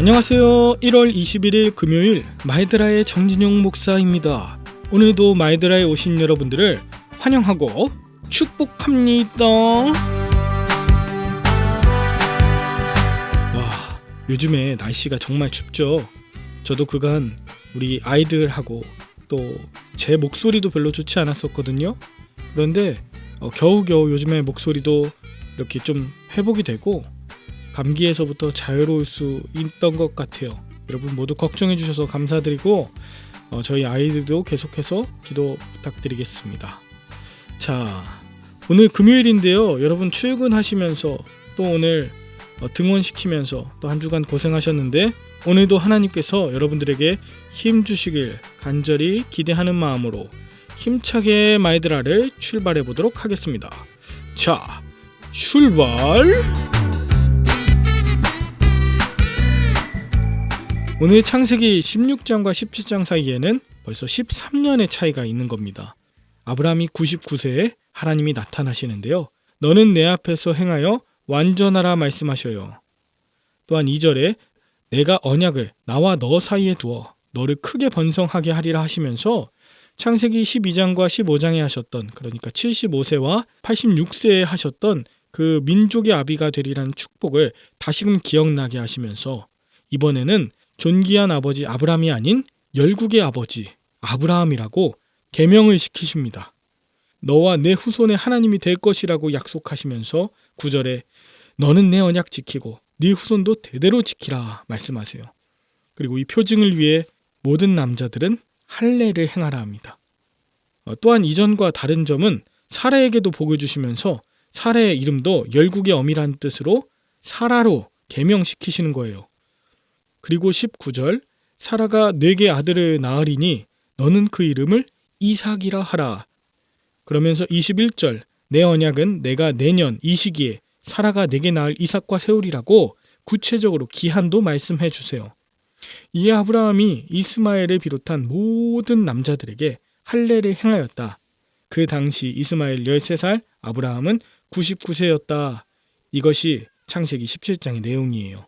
안녕하세요. 1월 21일 금요일 마이드라의 정진용 목사입니다. 오늘도 마이드라에 오신 여러분들을 환영하고 축복합니다. 와, 요즘에 날씨가 정말 춥죠. 저도 그간 우리 아이들하고 또 제 목소리도 별로 좋지 않았었거든요. 그런데 겨우겨우 요즘에 목소리도 이렇게 좀 회복이 되고 감기에서부터 자유로울 수 있던 것 같아요. 여러분 모두 걱정해 주셔서 감사드리고 저희 아이들도 계속해서 기도 부탁드리겠습니다. 자, 오늘 금요일인데요. 여러분 출근하시면서 또 오늘 등원시키면서 또 한 주간 고생하셨는데 오늘도 하나님께서 여러분들에게 힘 주시길 간절히 기대하는 마음으로 힘차게 마이드라를 출발해 보도록 하겠습니다. 자, 출발! 오늘 창세기 16장과 17장 사이에는 벌써 13년의 차이가 있는 겁니다. 아브라함이 99세에 하나님이 나타나시는데요. 너는 내 앞에서 행하여 완전하라 말씀하셔요. 또한 2절에 내가 언약을 나와 너 사이에 두어 너를 크게 번성하게 하리라 하시면서 창세기 12장과 15장에 하셨던, 그러니까 75세와 86세에 하셨던 그 민족의 아비가 되리라는 축복을 다시금 기억나게 하시면서 이번에는 존귀한 아버지 아브라함이 아닌 열국의 아버지 아브라함이라고 계명을 시키십니다. 너와 내 후손의 하나님이 될 것이라고 약속하시면서 9절에 너는 내 언약 지키고 네 후손도 대대로 지키라 말씀하세요. 그리고 이 표징을 위해 모든 남자들은 할례를 행하라 합니다. 또한 이전과 다른 점은 사라에게도 복을 주시면서 사라의 이름도 열국의 어미라는 뜻으로 사라로 계명시키시는 거예요. 그리고 19절 사라가 네게 아들을 낳으리니 너는 그 이름을 이삭이라 하라. 그러면서 21절 내 언약은 내가 내년 이 시기에 사라가 내게 낳을 이삭과 세우리라고 구체적으로 기한도 말씀해 주세요. 이에 아브라함이 이스마엘을 비롯한 모든 남자들에게 할례를 행하였다. 그 당시 이스마엘 13살, 아브라함은 99세였다. 이것이 창세기 17장의 내용이에요.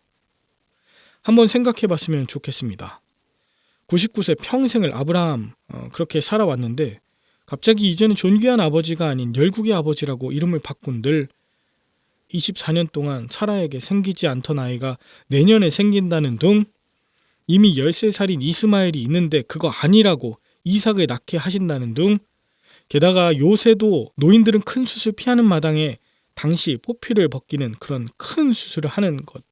한번 생각해 봤으면 좋겠습니다. 99세 평생을 아브라함 그렇게 살아왔는데 갑자기 이제는 존귀한 아버지가 아닌 열국의 아버지라고 이름을 바꾼들 24년 동안 사라에게 생기지 않던 아이가 내년에 생긴다는 둥, 이미 13살인 이스마엘이 있는데 그거 아니라고 이삭을 낳게 하신다는 둥, 게다가 요새도 노인들은 큰 수술 피하는 마당에 당시 포피를 벗기는 그런 큰 수술을 하는 것,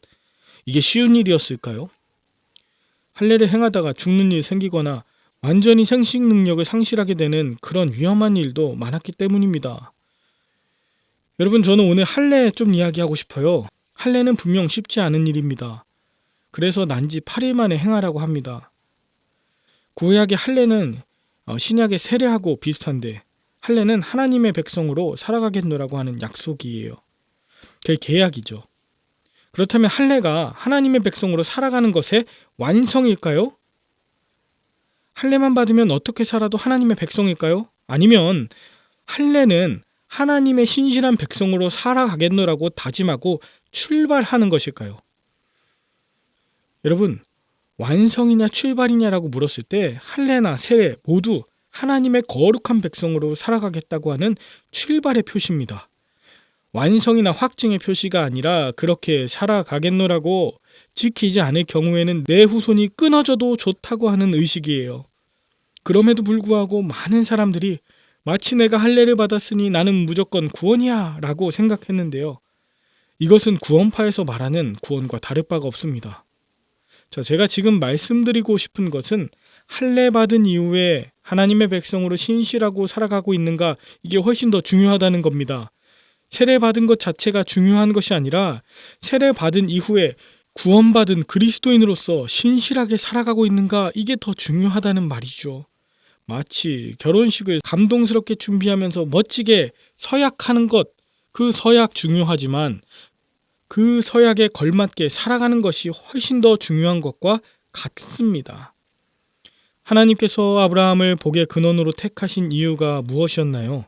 이게 쉬운 일이었을까요? 할례를 행하다가 죽는 일이 생기거나 완전히 생식 능력을 상실하게 되는 그런 위험한 일도 많았기 때문입니다. 여러분, 저는 오늘 할례 좀 이야기하고 싶어요. 할례는 분명 쉽지 않은 일입니다. 그래서 난지 8일 만에 행하라고 합니다. 구약의 할례는 신약의 세례하고 비슷한데 할례는 하나님의 백성으로 살아가겠노라고 하는 약속이에요. 그게 계약이죠. 그렇다면 할례가 하나님의 백성으로 살아가는 것의 완성일까요? 할례만 받으면 어떻게 살아도 하나님의 백성일까요? 아니면 할례는 하나님의 신실한 백성으로 살아가겠노라고 다짐하고 출발하는 것일까요? 여러분, 완성이냐 출발이냐라고 물었을 때 할례나 세례 모두 하나님의 거룩한 백성으로 살아가겠다고 하는 출발의 표시입니다. 완성이나 확증의 표시가 아니라 그렇게 살아가겠노라고 지키지 않을 경우에는 내 후손이 끊어져도 좋다고 하는 의식이에요. 그럼에도 불구하고 많은 사람들이 마치 내가 할례를 받았으니 나는 무조건 구원이야 라고 생각했는데요. 이것은 구원파에서 말하는 구원과 다를 바가 없습니다. 자, 제가 지금 말씀드리고 싶은 것은 할례 받은 이후에 하나님의 백성으로 신실하고 살아가고 있는가, 이게 훨씬 더 중요하다는 겁니다. 세례 받은 것 자체가 중요한 것이 아니라 세례 받은 이후에 구원받은 그리스도인으로서 신실하게 살아가고 있는가, 이게 더 중요하다는 말이죠. 마치 결혼식을 감동스럽게 준비하면서 멋지게 서약하는 것, 그 서약 중요하지만 그 서약에 걸맞게 살아가는 것이 훨씬 더 중요한 것과 같습니다. 하나님께서 아브라함을 복의 근원으로 택하신 이유가 무엇이었나요?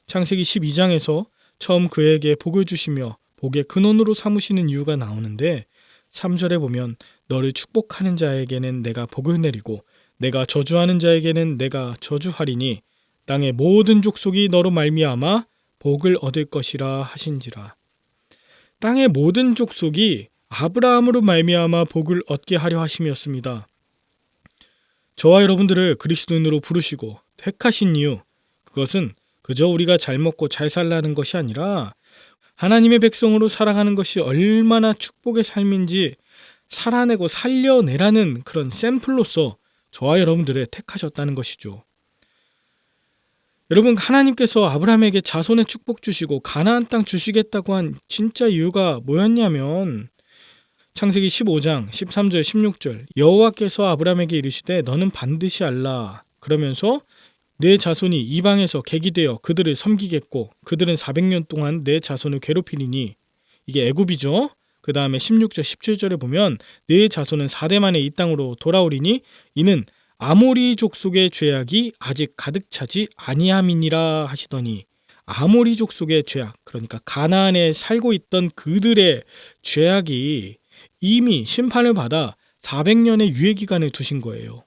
창세기 12장에서 처음 그에게 복을 주시며 복의 근원으로 삼으시는 이유가 나오는데 3절에 보면 너를 축복하는 자에게는 내가 복을 내리고 내가 저주하는 자에게는 내가 저주하리니 땅의 모든 족속이 너로 말미암아 복을 얻을 것이라 하신지라. 땅의 모든 족속이 아브라함으로 말미암아 복을 얻게 하려 하심이었습니다. 저와 여러분들을 그리스도인으로 부르시고 택하신 이유, 그것은 그저 우리가 잘 먹고 잘 살라는 것이 아니라 하나님의 백성으로 살아가는 것이 얼마나 축복의 삶인지 살아내고 살려내라는 그런 샘플로서 저와 여러분들을 택하셨다는 것이죠. 여러분, 하나님께서 아브라함에게 자손의 축복 주시고 가나안 땅 주시겠다고 한 진짜 이유가 뭐였냐면 창세기 15장 13절 16절 여호와께서 아브라함에게 이르시되 너는 반드시 알라. 그러면서 내 자손이 이방에서 객이 되어 그들을 섬기겠고 그들은 400년 동안 내 자손을 괴롭히리니, 이게 애굽이죠. 그 다음에 16절 17절에 보면 내 자손은 4대 만에 이 땅으로 돌아오리니 이는 아모리 족속의 죄악이 아직 가득 차지 아니함이니라 하시더니, 아모리 족속의 죄악, 그러니까 가나안에 살고 있던 그들의 죄악이 이미 심판을 받아 400년의 유예기간을 두신 거예요.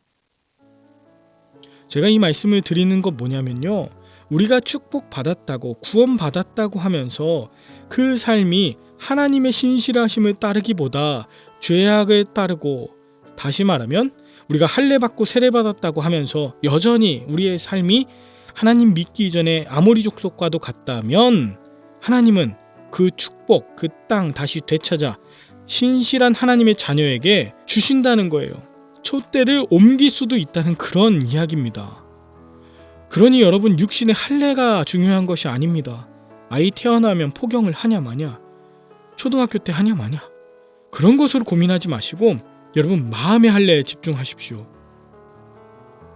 제가 이 말씀을 드리는 건 뭐냐면요, 우리가 축복받았다고 구원받았다고 하면서 그 삶이 하나님의 신실하심을 따르기보다 죄악을 따르고, 다시 말하면 우리가 할례받고 세례받았다고 하면서 여전히 우리의 삶이 하나님 믿기 이전에 아모리 족속과도 같다면 하나님은 그 축복, 그 땅 다시 되찾아 신실한 하나님의 자녀에게 주신다는 거예요. 촛대를 옮길 수도 있다는 그런 이야기입니다. 그러니 여러분, 육신의 할례가 중요한 것이 아닙니다. 아이 태어나면 포경을 하냐 마냐, 초등학교 때 하냐 마냐, 그런 것으로 고민하지 마시고 여러분 마음의 할례에 집중하십시오.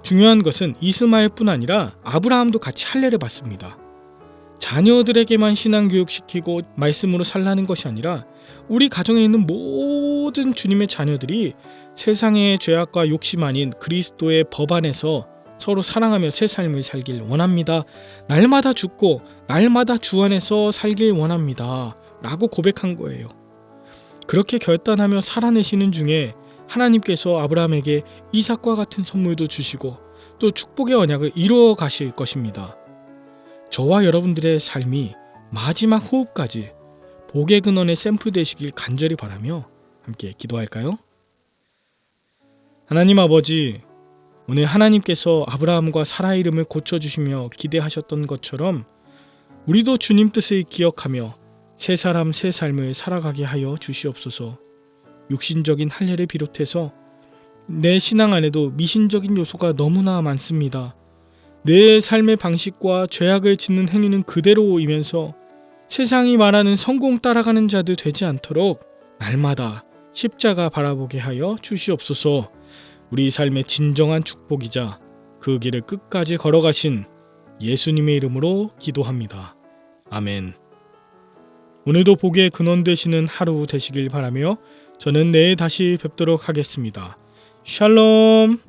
중요한 것은 이스마엘뿐 아니라 아브라함도 같이 할례를 받습니다. 자녀들에게만 신앙교육시키고 말씀으로 살라는 것이 아니라 우리 가정에 있는 모든 주님의 자녀들이 세상의 죄악과 욕심 아닌 그리스도의 법 안에서 서로 사랑하며 새 삶을 살길 원합니다. 날마다 죽고 날마다 주 안에서 살길 원합니다. 라고 고백한 거예요. 그렇게 결단하며 살아내시는 중에 하나님께서 아브라함에게 이삭과 같은 선물도 주시고 또 축복의 언약을 이루어 가실 것입니다. 저와 여러분들의 삶이 마지막 호흡까지 복의 근원의 샘플 되시길 간절히 바라며 함께 기도할까요? 하나님 아버지, 오늘 하나님께서 아브라함과 사라 이름을 고쳐주시며 기대하셨던 것처럼 우리도 주님 뜻을 기억하며 새 사람 새 삶을 살아가게 하여 주시옵소서. 육신적인 할례를 비롯해서 내 신앙 안에도 미신적인 요소가 너무나 많습니다. 내 삶의 방식과 죄악을 짓는 행위는 그대로이면서 세상이 말하는 성공 따라가는 자들 되지 않도록 날마다 십자가 바라보게 하여 주시옵소서. 우리 삶의 진정한 축복이자 그 길을 끝까지 걸어가신 예수님의 이름으로 기도합니다. 아멘. 오늘도 복의 근원 되시는 하루 되시길 바라며 저는 내일 다시 뵙도록 하겠습니다. 샬롬.